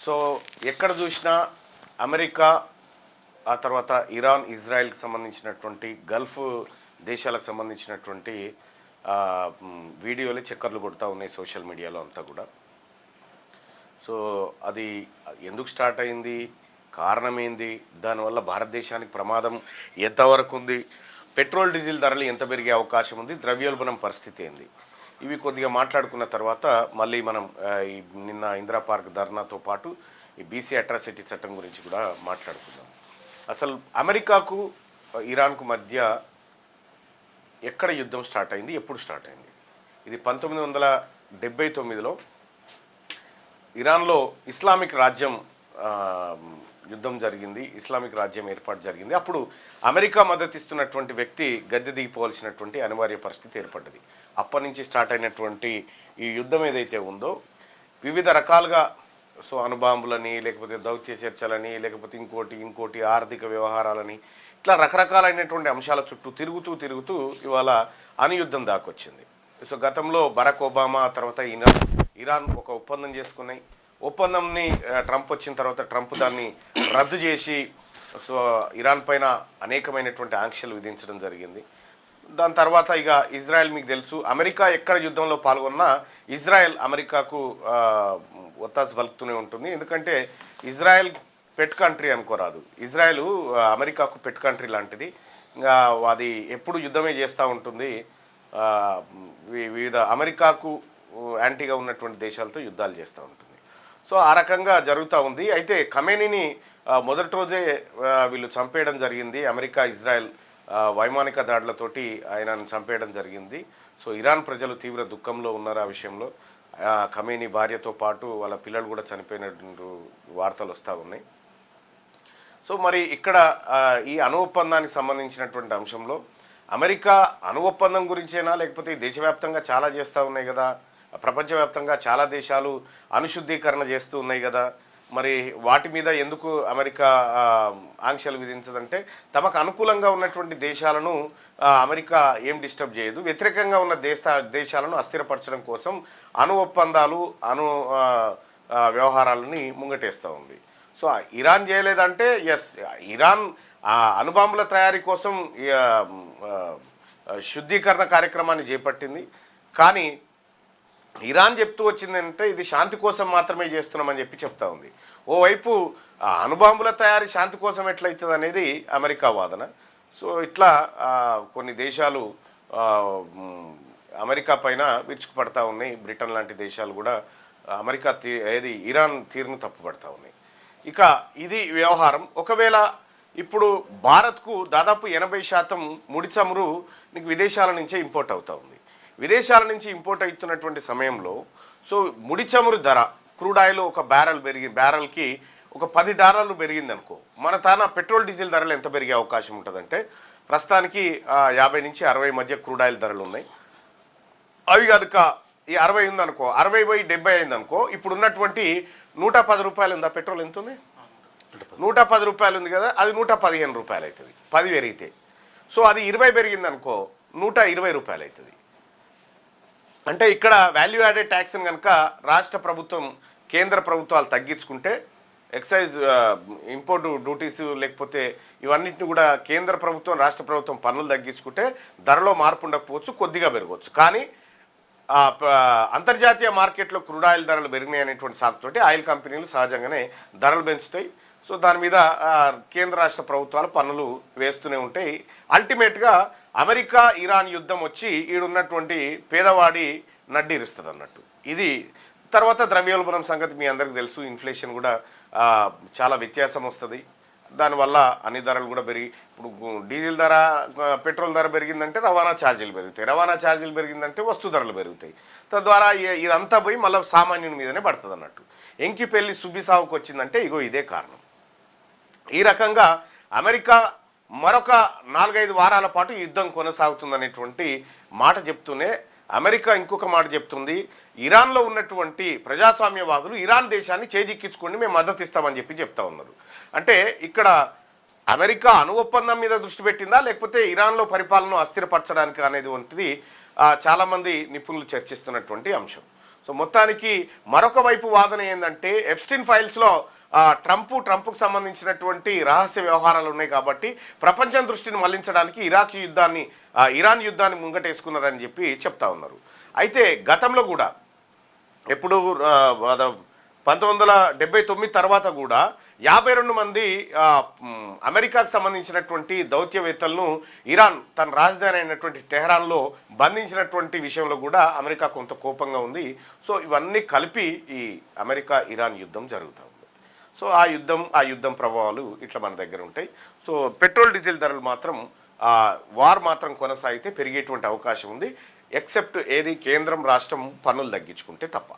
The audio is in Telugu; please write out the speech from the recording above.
సో ఎక్కడ చూసినా అమెరికా, ఆ తర్వాత ఇరాన్, ఇజ్రాయెల్కి సంబంధించినటువంటి గల్ఫ్ దేశాలకు సంబంధించినటువంటి వీడియోలు చక్కర్లు కొడుతూ ఉన్నాయి సోషల్ మీడియాలో అంతా కూడా. సో అది ఎందుకు స్టార్ట్ అయింది, కారణం ఏంది, దానివల్ల భారతదేశానికి ప్రమాదం ఎంతవరకు ఉంది, పెట్రోల్ డీజిల్ ధరలు ఎంత పెరిగే అవకాశం ఉంది, ద్రవ్యోల్బణం పరిస్థితి ఏంది, ఇవి కొద్దిగా మాట్లాడుకున్న తర్వాత మళ్ళీ మనం నిన్న ఇందిరా పార్క్ ధర్నాతో పాటు ఈ బీసీ అట్రాసిటీ చట్టం గురించి కూడా మాట్లాడుకుందాం. అసలు అమెరికాకు ఇరాన్కు మధ్య ఎక్కడ యుద్ధం స్టార్ట్ అయింది, ఎప్పుడు స్టార్ట్ అయింది? ఇది 1979లో ఇరాన్లో ఇస్లామిక్ రాజ్యం యుద్ధం జరిగింది, ఇస్లామిక్ రాజ్యం ఏర్పాటు జరిగింది. అప్పుడు అమెరికా మద్దతిస్తున్నటువంటి వ్యక్తి గద్దె దిగిపోవాల్సినటువంటి అనివార్య పరిస్థితి ఏర్పడ్డది. అప్పటి నుంచి స్టార్ట్ అయినటువంటి ఈ యుద్ధం ఏదైతే ఉందో వివిధ రకాలుగా, సో అణుబాంబులని, లేకపోతే దౌత్య చర్చలని, లేకపోతే ఇంకోటి ఆర్థిక వ్యవహారాలని, ఇట్లా రకరకాలైనటువంటి అంశాల చుట్టూ తిరుగుతూ ఇవాళ అణుయుద్ధం దాకొచ్చింది. సో గతంలో బరాక్ ఒబామా తర్వాత ఇరాన్ ఒక ఒప్పందం చేసుకున్నాయి. ఒప్పందంని ట్రంప్ వచ్చిన తర్వాత ట్రంప్ దాన్ని రద్దు చేసి సో ఇరాన్ పైన అనేకమైనటువంటి ఆంక్షలు విధించడం జరిగింది. దాని తర్వాత ఇక ఇజ్రాయెల్, మీకు తెలుసు, అమెరికా ఎక్కడ యుద్ధంలో పాల్గొన్నా ఇజ్రాయెల్ అమెరికాకు ఒత్తాసు పలుకుతూనే ఉంటుంది. ఎందుకంటే ఇజ్రాయెల్ పెట్ కంట్రీ అనుకోరాదు, ఇజ్రాయెల్ అమెరికాకు పెట్ కంట్రీ లాంటిది. ఇంకా అది ఎప్పుడు యుద్ధమే చేస్తూ ఉంటుంది, వివిధ అమెరికాకు యాంటీగా ఉన్నటువంటి దేశాలతో యుద్ధాలు చేస్తూ ఉంటుంది. సో ఆ రకంగా జరుగుతూ ఉంది. అయితే ఖమేనీని మొదటి రోజే వీళ్ళు చంపేయడం జరిగింది. అమెరికా, ఇజ్రాయెల్ వైమానిక దాడులతోటి ఆయనను చంపేయడం జరిగింది. సో ఇరాన్ ప్రజలు తీవ్ర దుఃఖంలో ఉన్నారు ఆ విషయంలో. ఖమేనీ భార్యతో పాటు వాళ్ళ పిల్లలు కూడా చనిపోయినటువంటి వార్తలు వస్తూ ఉన్నాయి. సో మరి ఇక్కడ ఈ అణు ఒప్పందానికి సంబంధించినటువంటి అంశంలో అమెరికా అణు ఒప్పందం గురించేనా, లేకపోతే దేశవ్యాప్తంగా చాలా చేస్తూ ఉన్నాయి కదా, ప్రపంచవ్యాప్తంగా చాలా దేశాలు అణుశుద్ధీకరణ చేస్తూ ఉన్నాయి కదా, మరి వాటి మీద ఎందుకు అమెరికా ఆంక్షలు విధించదంటే తమకు అనుకూలంగా ఉన్నటువంటి దేశాలను అమెరికా ఏం డిస్టర్బ్ చేయదు, వ్యతిరేకంగా ఉన్న దేశాలను అస్థిరపరచడం కోసం అణు ఒప్పందాలు, అణు వ్యవహారాలని ముంగటేస్తూ ఉంది. సో ఇరాన్ చేయలేదంటే ఎస్, ఇరాన్ అణుబాంబుల తయారీ కోసం శుద్ధీకరణ కార్యక్రమాన్ని చేపట్టింది. కానీ ఇరాన్ చెప్తూ వచ్చిందంటే ఇది శాంతి కోసం మాత్రమే చేస్తున్నామని చెప్తా ఉంది. ఓవైపు అణుబాంబుల తయారీ శాంతి కోసం ఎట్లయితుంది అనేది అమెరికా వాదన. సో ఇట్లా కొన్ని దేశాలు అమెరికా పైన విరుచుకుపడతా ఉన్నాయి. బ్రిటన్ లాంటి దేశాలు కూడా అమెరికా ఇరాన్ తీరును తప్పుపడతా ఉన్నాయి. ఇక ఇది వ్యవహారం. ఒకవేళ ఇప్పుడు భారత్కు దాదాపు 80% ముడి చమురు నీకు విదేశాల నుంచే ఇంపోర్ట్ అవుతూ ఉంది. విదేశాల నుంచి ఇంపోర్ట్ అవుతున్నటువంటి సమయంలో సో ముడి చమురు ధర, క్రూడ్ ఆయిల్ ఒక బ్యారెల్కి ఒక $10 పెరిగింది అనుకో, మన తాన పెట్రోల్ డీజిల్ ధరలు ఎంత పెరిగే అవకాశం ఉంటుందంటే ప్రస్తుతానికి 50 నుంచి 60 మధ్య క్రూడ్ ఆయిల్ ధరలు ఉన్నాయి. అవి కనుక ఈ 60 ఉందనుకో, 60 పోయి 70 అయిందనుకో, ఇప్పుడు ఉన్నటువంటి 110 రూపాయలు ఉందా పెట్రోల్, ఎంత ఉంది? 110 రూపాయలు ఉంది కదా, అది 115 రూపాయలు అవుతుంది 10 పెరిగితే. సో అది 20 పెరిగింది అనుకో 120 రూపాయలు అవుతుంది. అంటే ఇక్కడ వాల్యూ యాడెడ్ ట్యాక్స్ని కనుక రాష్ట్ర ప్రభుత్వం, కేంద్ర ప్రభుత్వాలు తగ్గించుకుంటే, ఎక్సైజ్, ఇంపోర్ట్ డ్యూటీస్, లేకపోతే ఇవన్నింటిని కూడా కేంద్ర ప్రభుత్వం, రాష్ట్ర ప్రభుత్వం పన్నులు తగ్గించుకుంటే ధరలో మార్పు ఉండకపోవచ్చు, కొద్దిగా పెరగవచ్చు. కానీ అంతర్జాతీయ మార్కెట్లో క్రూడ్ ఆయిల్ ధరలు పెరిగినాయి అనేటువంటి సాకుతోటి ఆయిల్ కంపెనీలు సహజంగానే ధరలు పెంచుతాయి. సో దాని మీద కేంద్ర రాష్ట్ర ప్రభుత్వాలు పన్నులు వేస్తూనే ఉంటాయి. అల్టిమేట్గా అమెరికా ఇరాన్ యుద్ధం వచ్చి ఈడున్నటువంటి పేదవాడి నడ్డిరుస్తుంది అన్నట్టు. ఇది తర్వాత ద్రవ్యోల్బణం సంగతి మీ అందరికీ తెలుసు. ఇన్ఫ్లేషన్ కూడా చాలా వ్యత్యాసం వస్తుంది. దానివల్ల అన్ని ధరలు కూడా ఇప్పుడు డీజిల్ ధర, పెట్రోల్ ధర పెరిగిందంటే రవాణా ఛార్జీలు పెరుగుతాయి, రవాణా ఛార్జీలు పెరిగిందంటే వస్తు ధరలు పెరుగుతాయి. తద్వారా ఇదంతా పోయి మళ్ళీ సామాన్యుని మీదనే పడుతుంది అన్నట్టు. ఎంకి పెళ్లి సుబ్బి సాగుకు వచ్చిందంటే ఇగో ఇదే కారణం. ఈ రకంగా అమెరికా మరొక 4-5 వారాల పాటు యుద్ధం కొనసాగుతుందనేటువంటి మాట చెప్తూనే అమెరికా ఇంకొక మాట చెప్తుంది, ఇరాన్లో ఉన్నటువంటి ప్రజాస్వామ్యవాదులు ఇరాన్ దేశాన్ని చేజిక్కించుకోండి, మేము మద్దతు ఇస్తామని చెప్తా ఉన్నారు. అంటే ఇక్కడ అమెరికా అణు ఒప్పందం మీద దృష్టి పెట్టిందా, లేకపోతే ఇరాన్లో పరిపాలన అస్థిరపరచడానికి అనేది వంటిది చాలామంది నిపుణులు చర్చిస్తున్నటువంటి అంశం. సో మొత్తానికి మరొక వైపు వాదన ఏంటంటే ఎప్స్టీన్ ఫైల్స్లో ట్రంప్కు సంబంధించినటువంటి రహస్య వ్యవహారాలు ఉన్నాయి కాబట్టి ప్రపంచం దృష్టిని మళ్లించడానికి ఇరాన్ యుద్ధాన్ని ముంగటేసుకున్నారని చెప్పి చెప్తా ఉన్నారు. అయితే గతంలో కూడా ఎప్పుడు 1979 తర్వాత కూడా 52 మంది అమెరికాకు సంబంధించినటువంటి దౌత్యవేత్తలను ఇరాన్ తన రాజధాని అయినటువంటి టెహరాన్లో బంధించినటువంటి విషయంలో కూడా అమెరికా కొంత కోపంగా ఉంది. సో ఇవన్నీ కలిపి ఈ అమెరికా ఇరాన్ యుద్ధం జరుగుతూ ఉంది. సో ఆ యుద్ధం ప్రభావాలు ఇట్లా మన దగ్గర ఉంటాయి. సో పెట్రోల్ డీజిల్ ధరలు మాత్రం వార్ మాత్రం కొనసాగితే పెరిగేటువంటి అవకాశం ఉంది, ఎక్సెప్ట్ ఏది కేంద్రం రాష్ట్రం పన్నులు తగ్గించుకుంటే తప్ప.